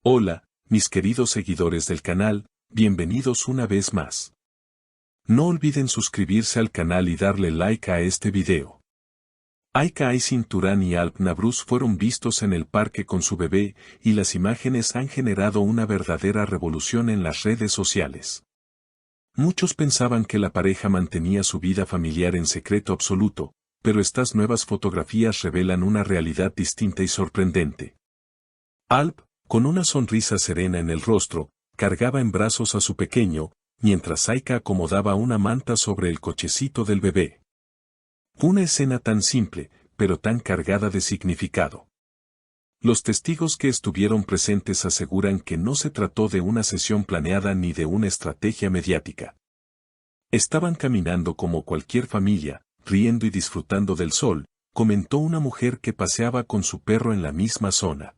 Hola, mis queridos seguidores del canal, bienvenidos una vez más. No olviden suscribirse al canal y darle like a este video. Aika Aysin Turan y Alp Navruz fueron vistos en el parque con su bebé, y las imágenes han generado una verdadera revolución en las redes sociales. Muchos pensaban que la pareja mantenía su vida familiar en secreto absoluto, pero estas nuevas fotografías revelan una realidad distinta y sorprendente. Alp, con una sonrisa serena en el rostro, cargaba en brazos a su pequeño, mientras Aika acomodaba una manta sobre el cochecito del bebé. Una escena tan simple, pero tan cargada de significado. Los testigos que estuvieron presentes aseguran que no se trató de una sesión planeada ni de una estrategia mediática. Estaban caminando como cualquier familia, riendo y disfrutando del sol, comentó una mujer que paseaba con su perro en la misma zona.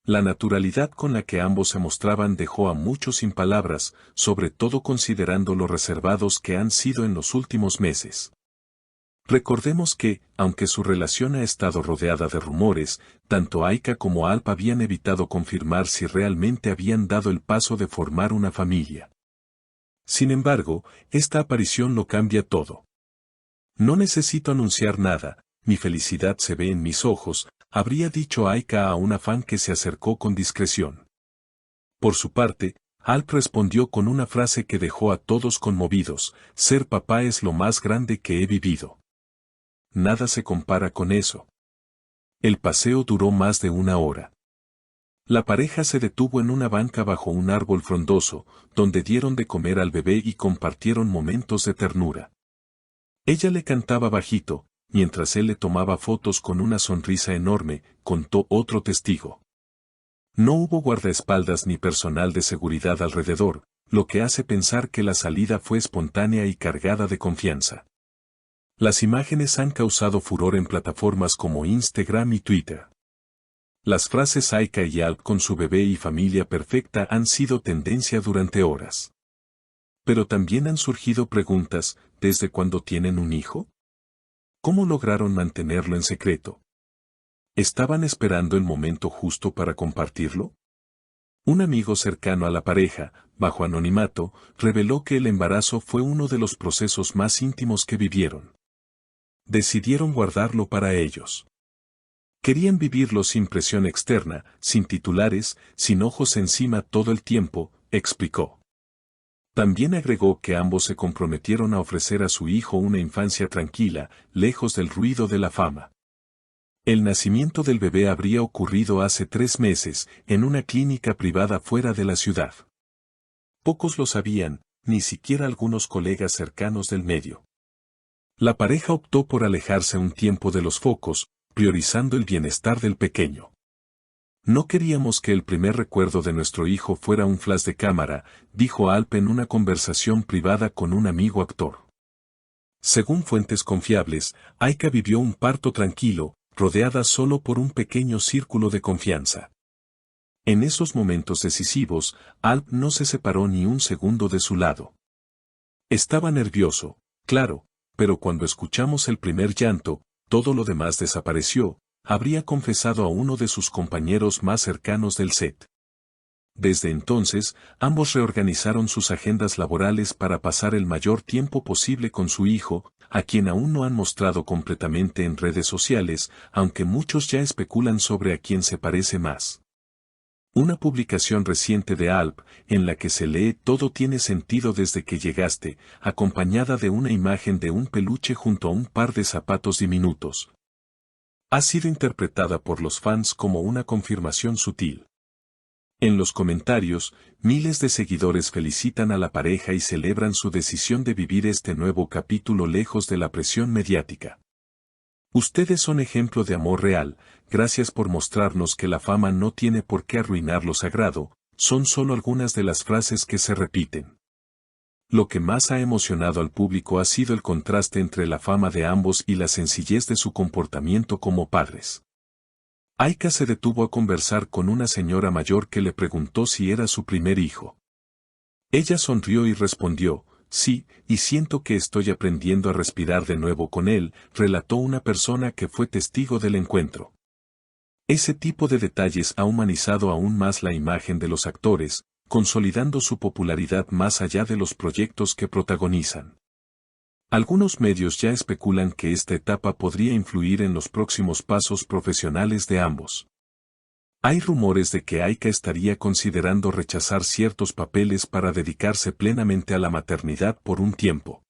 La naturalidad con la que ambos se mostraban dejó a muchos sin palabras, sobre todo considerando lo reservados que han sido en los últimos meses. Recordemos que, aunque su relación ha estado rodeada de rumores, tanto Aika como Alp habían evitado confirmar si realmente habían dado el paso de formar una familia. Sin embargo, esta aparición lo cambia todo. No necesito anunciar nada, mi felicidad se ve en mis ojos, habría dicho Aika a una fan que se acercó con discreción. Por su parte, Alp respondió con una frase que dejó a todos conmovidos: ser papá es lo más grande que he vivido. Nada se compara con eso. El paseo duró más de una hora. La pareja se detuvo en una banca bajo un árbol frondoso, donde dieron de comer al bebé y compartieron momentos de ternura. Ella le cantaba bajito, mientras él le tomaba fotos con una sonrisa enorme, contó otro testigo. No hubo guardaespaldas ni personal de seguridad alrededor, lo que hace pensar que la salida fue espontánea y cargada de confianza. Las imágenes han causado furor en plataformas como Instagram y Twitter. Las frases Aika y Alp con su bebé y familia perfecta han sido tendencia durante horas. Pero también han surgido preguntas: ¿desde cuándo tienen un hijo? ¿Cómo lograron mantenerlo en secreto? ¿Estaban esperando el momento justo para compartirlo? Un amigo cercano a la pareja, bajo anonimato, reveló que el embarazo fue uno de los procesos más íntimos que vivieron. Decidieron guardarlo para ellos. Querían vivirlo sin presión externa, sin titulares, sin ojos encima todo el tiempo, explicó. También agregó que ambos se comprometieron a ofrecer a su hijo una infancia tranquila, lejos del ruido de la fama. El nacimiento del bebé habría ocurrido hace 3 meses, en una clínica privada fuera de la ciudad. Pocos lo sabían, ni siquiera algunos colegas cercanos del medio. La pareja optó por alejarse un tiempo de los focos, priorizando el bienestar del pequeño. No queríamos que el primer recuerdo de nuestro hijo fuera un flash de cámara, dijo Alp en una conversación privada con un amigo actor. Según fuentes confiables, Aika vivió un parto tranquilo, rodeada solo por un pequeño círculo de confianza. En esos momentos decisivos, Alp no se separó ni un segundo de su lado. Estaba nervioso, claro, pero cuando escuchamos el primer llanto, todo lo demás desapareció, habría confesado a uno de sus compañeros más cercanos del set. Desde entonces, ambos reorganizaron sus agendas laborales para pasar el mayor tiempo posible con su hijo, a quien aún no han mostrado completamente en redes sociales, aunque muchos ya especulan sobre a quién se parece más. Una publicación reciente de Alp, en la que se lee "todo tiene sentido desde que llegaste", acompañada de una imagen de un peluche junto a un par de zapatos diminutos, ha sido interpretada por los fans como una confirmación sutil. En los comentarios, miles de seguidores felicitan a la pareja y celebran su decisión de vivir este nuevo capítulo lejos de la presión mediática. Ustedes son ejemplo de amor real, gracias por mostrarnos que la fama no tiene por qué arruinar lo sagrado, son solo algunas de las frases que se repiten. Lo que más ha emocionado al público ha sido el contraste entre la fama de ambos y la sencillez de su comportamiento como padres. Aika se detuvo a conversar con una señora mayor que le preguntó si era su primer hijo. Ella sonrió y respondió: sí, y siento que estoy aprendiendo a respirar de nuevo con él, relató una persona que fue testigo del encuentro. Ese tipo de detalles ha humanizado aún más la imagen de los actores, consolidando su popularidad más allá de los proyectos que protagonizan. Algunos medios ya especulan que esta etapa podría influir en los próximos pasos profesionales de ambos. Hay rumores de que Aika estaría considerando rechazar ciertos papeles para dedicarse plenamente a la maternidad por un tiempo.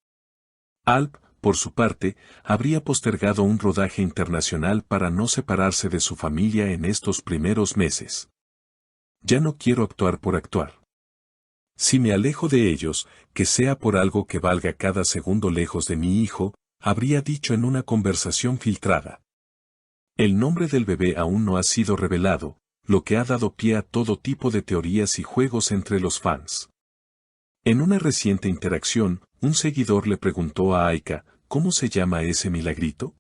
Alp, por su parte, habría postergado un rodaje internacional para no separarse de su familia en estos primeros meses. Ya no quiero actuar por actuar. Si me alejo de ellos, que sea por algo que valga cada segundo lejos de mi hijo, habría dicho en una conversación filtrada. El nombre del bebé aún no ha sido revelado, lo que ha dado pie a todo tipo de teorías y juegos entre los fans. En una reciente interacción, un seguidor le preguntó a Aika, ¿cómo se llama ese milagrito?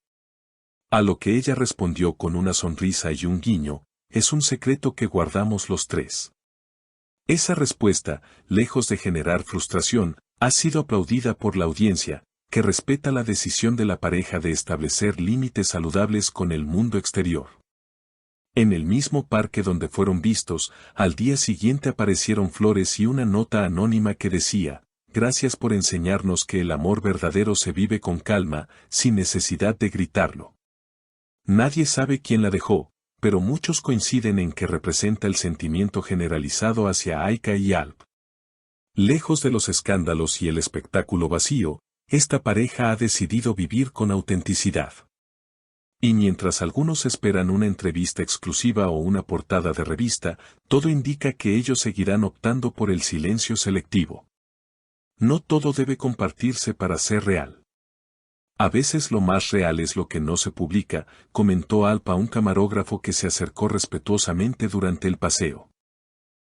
A lo que ella respondió con una sonrisa y un guiño, es un secreto que guardamos los tres. Esa respuesta, lejos de generar frustración, ha sido aplaudida por la audiencia, que respeta la decisión de la pareja de establecer límites saludables con el mundo exterior. En el mismo parque donde fueron vistos, al día siguiente aparecieron flores y una nota anónima que decía, gracias por enseñarnos que el amor verdadero se vive con calma, sin necesidad de gritarlo. Nadie sabe quién la dejó, pero muchos coinciden en que representa el sentimiento generalizado hacia Aika y Alp. Lejos de los escándalos y el espectáculo vacío, esta pareja ha decidido vivir con autenticidad. Y mientras algunos esperan una entrevista exclusiva o una portada de revista, todo indica que ellos seguirán optando por el silencio selectivo. No todo debe compartirse para ser real. A veces lo más real es lo que no se publica, comentó Alp a un camarógrafo que se acercó respetuosamente durante el paseo.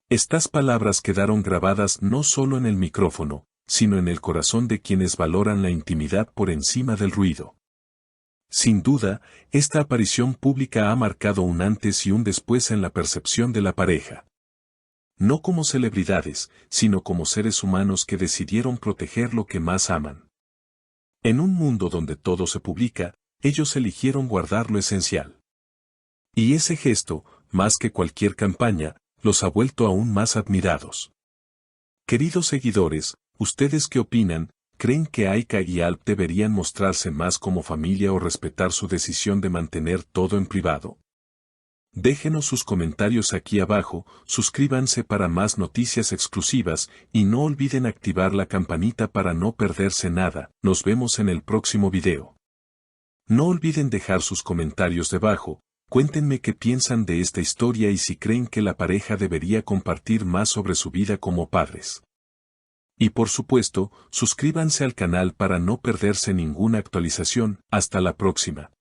Estas palabras quedaron grabadas no solo en el micrófono, sino en el corazón de quienes valoran la intimidad por encima del ruido. Sin duda, esta aparición pública ha marcado un antes y un después en la percepción de la pareja. No como celebridades, sino como seres humanos que decidieron proteger lo que más aman. En un mundo donde todo se publica, ellos eligieron guardar lo esencial. Y ese gesto, más que cualquier campaña, los ha vuelto aún más admirados. Queridos seguidores, ¿ustedes qué opinan? ¿Creen que Aika y Alp deberían mostrarse más como familia o respetar su decisión de mantener todo en privado? Déjenos sus comentarios aquí abajo, suscríbanse para más noticias exclusivas y no olviden activar la campanita para no perderse nada. Nos vemos en el próximo video. No olviden dejar sus comentarios debajo, cuéntenme qué piensan de esta historia y si creen que la pareja debería compartir más sobre su vida como padres. Y por supuesto, suscríbanse al canal para no perderse ninguna actualización. Hasta la próxima.